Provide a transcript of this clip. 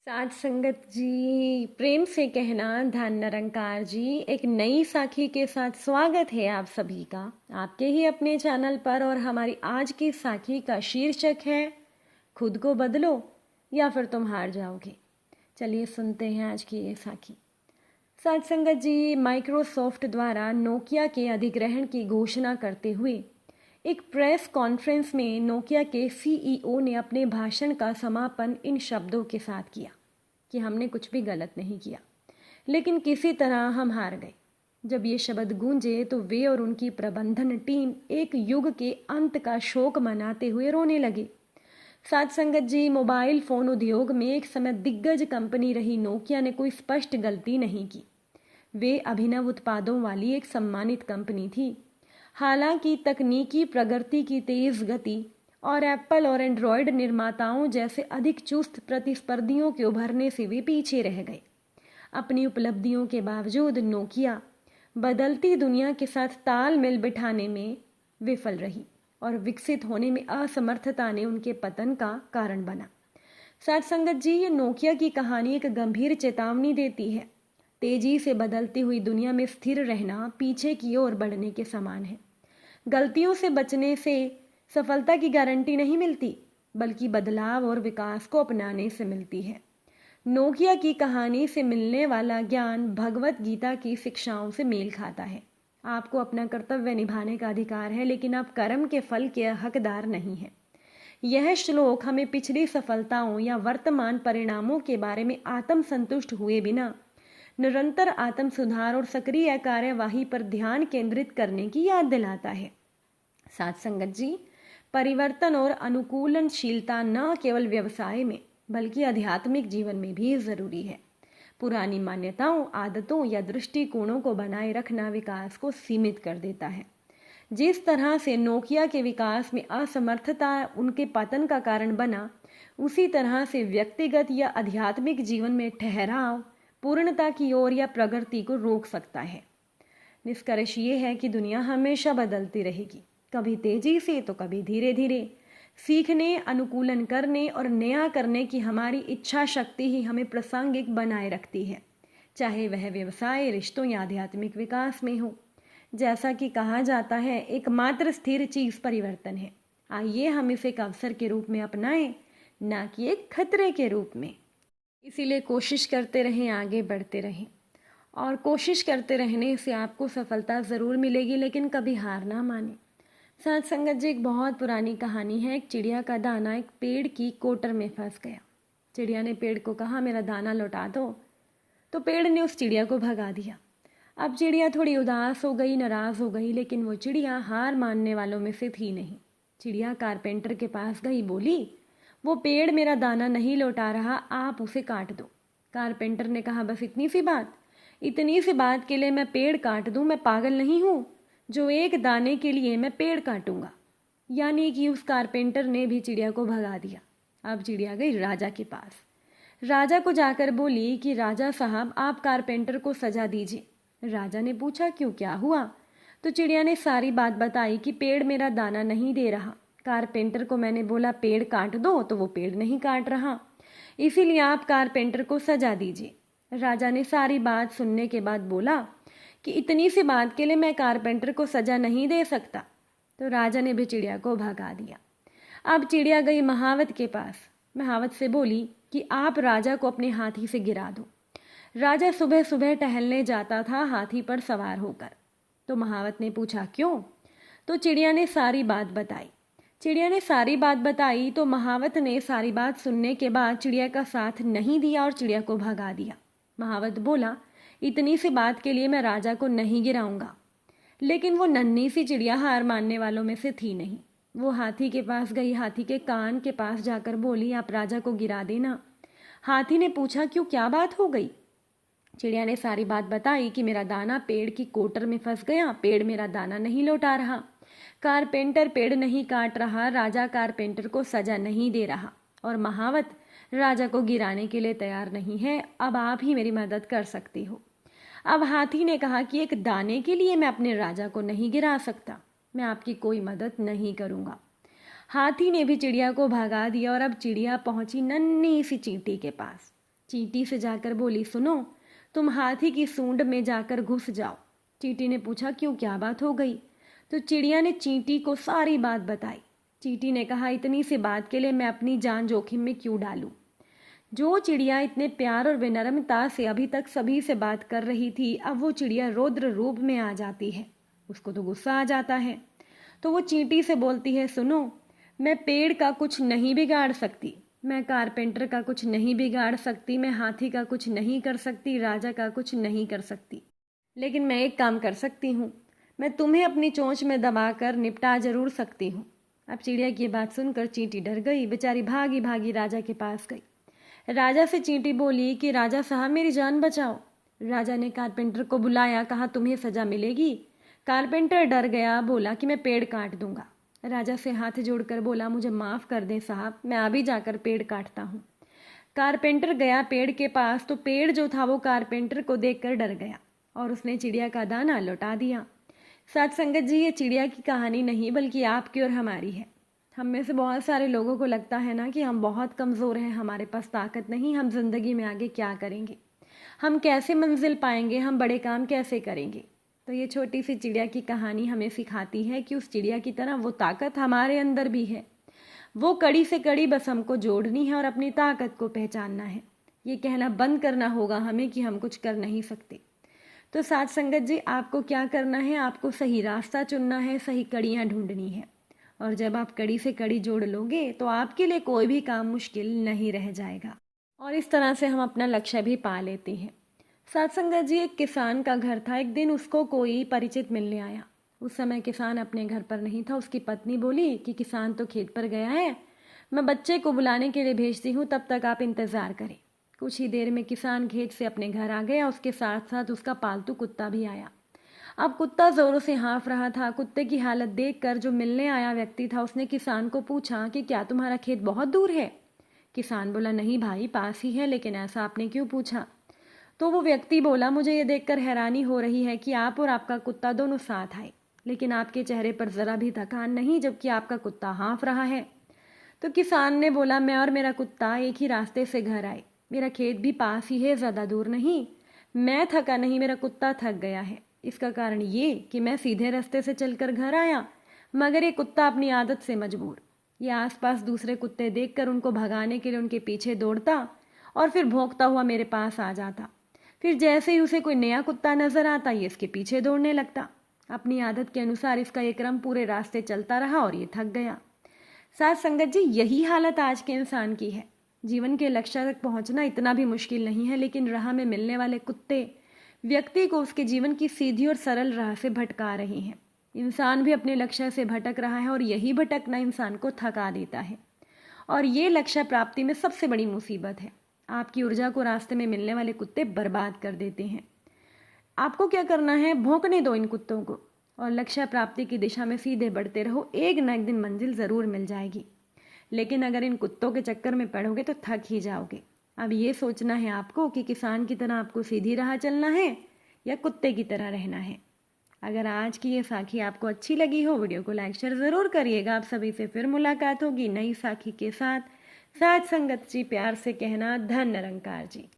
साध संगत जी, प्रेम से कहना धन निरंकार जी। एक नई साखी के साथ स्वागत है आप सभी का आपके ही अपने चैनल पर। और हमारी आज की साखी का शीर्षक है खुद को बदलो या फिर तुम हार जाओगे। चलिए सुनते हैं आज की ये साखी। साध संगत जी, माइक्रोसॉफ्ट द्वारा नोकिया के अधिग्रहण की घोषणा करते हुए एक प्रेस कॉन्फ्रेंस में नोकिया के सीईओ ने अपने भाषण का समापन इन शब्दों के साथ किया कि हमने कुछ भी गलत नहीं किया, लेकिन किसी तरह हम हार गए। जब ये शब्द गूंजे तो वे और उनकी प्रबंधन टीम एक युग के अंत का शोक मनाते हुए रोने लगे। साथ संगत जी, मोबाइल फ़ोन उद्योग में एक समय दिग्गज कंपनी रही नोकिया ने कोई स्पष्ट गलती नहीं की। वे अभिनव उत्पादों वाली एक सम्मानित कंपनी थी। हालांकि तकनीकी प्रगति की तेज गति और एप्पल और एंड्रॉयड निर्माताओं जैसे अधिक चुस्त प्रतिस्पर्धियों के उभरने से वे पीछे रह गए। अपनी उपलब्धियों के बावजूद नोकिया बदलती दुनिया के साथ तालमेल बिठाने में विफल रही और विकसित होने में असमर्थता ने उनके पतन का कारण बना। साथ संगत जी, ये नोकिया की कहानी एक गंभीर चेतावनी देती है। तेजी से बदलती हुई दुनिया में स्थिर रहना पीछे की ओर बढ़ने के समान है। गलतियों से बचने से सफलता की गारंटी नहीं मिलती, बल्कि बदलाव और विकास को अपनाने से मिलती है। नोकिया की कहानी से मिलने वाला ज्ञान भगवत गीता की शिक्षाओं से मेल खाता है। आपको अपना कर्तव्य निभाने का अधिकार है, लेकिन आप कर्म के फल के हकदार नहीं हैं। यह श्लोक हमें पिछली सफलताओं या वर्तमान परिणामों के बारे में आत्मसंतुष्ट हुए बिना निरंतर आत्म सुधार और सक्रिय कार्यवाही पर ध्यान केंद्रित करने की याद दिलाता है। साथ संगत जी, परिवर्तन और अनुकूलनशीलता न केवल व्यवसाय में बल्कि आध्यात्मिक जीवन में भी जरूरी है। पुरानी मान्यताओं, आदतों या दृष्टिकोणों को बनाए रखना विकास को सीमित कर देता है। जिस तरह से नोकिया के विकास में असमर्थता उनके पतन का कारण बना, उसी तरह से व्यक्तिगत या आध्यात्मिक जीवन में ठहराव पूर्णता की ओर या प्रगति को रोक सकता है। निष्कर्ष ये है कि दुनिया हमेशा बदलती रहेगी, कभी तेजी से तो कभी धीरे धीरे। सीखने, अनुकूलन करने और नया करने की हमारी इच्छा शक्ति ही हमें प्रासंगिक बनाए रखती है, चाहे वह व्यवसाय, रिश्तों या आध्यात्मिक विकास में हो। जैसा कि कहा जाता है, एकमात्र स्थिर चीज परिवर्तन है। आइए हम इसे एक अवसर के रूप में अपनाएं, ना कि एक खतरे के रूप में। इसीलिए कोशिश करते रहें, आगे बढ़ते रहें, और कोशिश करते रहने से आपको सफलता ज़रूर मिलेगी, लेकिन कभी हार ना माने। साथ संगत जी, एक बहुत पुरानी कहानी है। एक चिड़िया का दाना एक पेड़ की कोटर में फंस गया। चिड़िया ने पेड़ को कहा, मेरा दाना लौटा दो, तो पेड़ ने उस चिड़िया को भगा दिया। अब चिड़िया थोड़ी उदास हो गई, नाराज़ हो गई, लेकिन वो चिड़िया हार मानने वालों में से थी नहीं। चिड़िया कारपेंटर के पास गई, बोली, वो पेड़ मेरा दाना नहीं लौटा रहा, आप उसे काट दो। कारपेंटर ने कहा, बस इतनी सी बात? इतनी सी बात के लिए मैं पेड़ काट दूं? मैं पागल नहीं हूं जो एक दाने के लिए मैं पेड़ काटूंगा। यानी कि उस कारपेंटर ने भी चिड़िया को भगा दिया। अब चिड़िया गई राजा के पास। राजा को जाकर बोली कि राजा साहब, आप कारपेंटर को सजा दीजिए। राजा ने पूछा, क्यों, क्या हुआ? तो चिड़िया ने सारी बात बताई कि पेड़ मेरा दाना नहीं दे रहा, कारपेंटर को मैंने बोला पेड़ काट दो तो वो पेड़ नहीं काट रहा, इसीलिए आप कारपेंटर को सजा दीजिए। राजा ने सारी बात सुनने के बाद बोला कि इतनी सी बात के लिए मैं कारपेंटर को सजा नहीं दे सकता। तो राजा ने भी चिड़िया को भगा दिया। अब चिड़िया गई महावत के पास। महावत से बोली कि आप राजा को अपने हाथी से गिरा दो। राजा सुबह सुबह टहलने जाता था हाथी पर सवार होकर। तो महावत ने पूछा, क्यों? तो चिड़िया ने सारी बात बताई। चिड़िया ने सारी बात बताई तो महावत ने सारी बात सुनने के बाद चिड़िया का साथ नहीं दिया और चिड़िया को भगा दिया। महावत बोला, इतनी सी बात के लिए मैं राजा को नहीं गिराऊंगा। लेकिन वो नन्ही सी चिड़िया हार मानने वालों में से थी नहीं। वो हाथी के पास गई, हाथी के कान के पास जाकर बोली, आप राजा को गिरा देना। हाथी ने पूछा, क्यों, क्या बात हो गई? चिड़िया ने सारी बात बताई कि मेरा दाना पेड़ की कोटर में फंस गया, पेड़ मेरा दाना नहीं लौटा रहा, कारपेंटर पेड़ नहीं काट रहा, राजा कारपेंटर को सजा नहीं दे रहा, और महावत राजा को गिराने के लिए तैयार नहीं है। अब आप ही मेरी मदद कर सकती हो। अब हाथी ने कहा कि एक दाने के लिए मैं अपने राजा को नहीं गिरा सकता, मैं आपकी कोई मदद नहीं करूंगा। हाथी ने भी चिड़िया को भगा दिया और अब चिड़िया पहुंची नन्ही सी चींटी के पास। चींटी से जाकर बोली, सुनो, तुम हाथी की सूंड में जाकर घुस जाओ। चींटी ने पूछा, क्यों, क्या बात हो गई? तो चिड़िया ने चींटी को सारी बात बताई। चींटी ने कहा, इतनी सी बात के लिए मैं अपनी जान जोखिम में क्यों डालूं? जो चिड़िया इतने प्यार और विनम्रता से अभी तक सभी से बात कर रही थी, अब वो चिड़िया रौद्र रूप में आ जाती है। उसको तो गुस्सा आ जाता है। तो वो चींटी से बोलती है, सुनो, मैं पेड़ का कुछ नहीं बिगाड़ सकती, मैं कारपेंटर का कुछ नहीं बिगाड़ सकती, मैं हाथी का कुछ नहीं कर सकती, राजा का कुछ नहीं कर सकती, लेकिन मैं एक काम कर सकती हूँ, मैं तुम्हें अपनी चोंच में दबाकर निपटा जरूर सकती हूँ। अब चिड़िया की बात सुनकर चींटी डर गई, बेचारी भागी भागी राजा के पास गई। राजा से चींटी बोली कि राजा साहब, मेरी जान बचाओ। राजा ने कारपेंटर को बुलाया, कहा, तुम्हें सजा मिलेगी। कारपेंटर डर गया, बोला कि मैं पेड़ काट दूंगा। राजा से हाथ जोड़कर बोला, मुझे माफ़ कर दें साहब, मैं अभी जाकर पेड़ काटता हूँ। कारपेंटर गया पेड़ के पास, तो पेड़ जो था वो कारपेंटर को देखकर डर गया और उसने चिड़िया का दाना लौटा दिया। साथ संगत जी, ये चिड़िया की कहानी नहीं बल्कि आपकी और हमारी है। हम में से बहुत सारे लोगों को लगता है ना कि हम बहुत कमज़ोर हैं, हमारे पास ताकत नहीं, हम जिंदगी में आगे क्या करेंगे, हम कैसे मंजिल पाएंगे, हम बड़े काम कैसे करेंगे। तो ये छोटी सी चिड़िया की कहानी हमें सिखाती है कि उस चिड़िया की तरह वो ताकत हमारे अंदर भी है। वो कड़ी से कड़ी बस हमको जोड़नी है और अपनी ताकत को पहचानना है। ये कहना बंद करना होगा हमें कि हम कुछ कर नहीं सकते। तो साथ संगत जी, आपको क्या करना है, आपको सही रास्ता चुनना है, सही कड़ियाँ ढूंढनी है। और जब आप कड़ी से कड़ी जोड़ लोगे तो आपके लिए कोई भी काम मुश्किल नहीं रह जाएगा और इस तरह से हम अपना लक्ष्य भी पा लेते हैं। साथ संगत जी, एक किसान का घर था। एक दिन उसको कोई परिचित मिलने आया। उस समय किसान अपने घर पर नहीं था। उसकी पत्नी बोली कि किसान तो खेत पर गया है, मैं बच्चे को बुलाने के लिए भेजती हूँ, तब तक आप इंतज़ार करें। कुछ ही देर में किसान खेत से अपने घर आ गया। उसके साथ साथ उसका पालतू कुत्ता भी आया। अब कुत्ता जोरों से हाँफ रहा था। कुत्ते की हालत देखकर जो मिलने आया व्यक्ति था, उसने किसान को पूछा कि क्या तुम्हारा खेत बहुत दूर है? किसान बोला, नहीं भाई, पास ही है, लेकिन ऐसा आपने क्यों पूछा? तो वो व्यक्ति बोला, मुझे ये देखकर हैरानी हो रही है कि आप और आपका कुत्ता दोनों साथ आए, लेकिन आपके चेहरे पर ज़रा भी थकान नहीं, जबकि आपका कुत्ता हाँफ रहा है। तो किसान ने बोला, मैं और मेरा कुत्ता एक ही रास्ते से घर आए, मेरा खेत भी पास ही है, ज़्यादा दूर नहीं। मैं थका नहीं, मेरा कुत्ता थक गया है। इसका कारण ये कि मैं सीधे रास्ते से चलकर घर आया, मगर ये कुत्ता अपनी आदत से मजबूर, ये आसपास दूसरे कुत्ते देखकर उनको भगाने के लिए उनके पीछे दौड़ता और फिर भौंकता हुआ मेरे पास आ जाता। फिर जैसे ही उसे कोई नया कुत्ता नजर आता, ये इसके पीछे दौड़ने लगता। अपनी आदत के अनुसार इसका ये क्रम पूरे रास्ते चलता रहा और ये थक गया। साथ संगत जी, यही हालत आज के इंसान की है। जीवन के लक्ष्य तक पहुंचना इतना भी मुश्किल नहीं है, लेकिन राह में मिलने वाले कुत्ते व्यक्ति को उसके जीवन की सीधी और सरल राह से भटका रहे हैं। इंसान भी अपने लक्ष्य से भटक रहा है और यही भटकना इंसान को थका देता है और ये लक्ष्य प्राप्ति में सबसे बड़ी मुसीबत है। आपकी ऊर्जा को रास्ते में मिलने वाले कुत्ते बर्बाद कर देते हैं। आपको क्या करना है, भौंकने दो इन कुत्तों को और लक्ष्य प्राप्ति की दिशा में सीधे बढ़ते रहो। एक न एक दिन मंजिल ज़रूर मिल जाएगी, लेकिन अगर इन कुत्तों के चक्कर में पड़ोगे तो थक ही जाओगे। अब ये सोचना है आपको कि किसान की तरह आपको सीधी राह चलना है या कुत्ते की तरह रहना है। अगर आज की ये साखी आपको अच्छी लगी हो, वीडियो को लाइक शेयर ज़रूर करिएगा। आप सभी से फिर मुलाकात होगी नई साखी के साथ। साथ संगत जी, प्यार से कहना, धन निरंकार जी।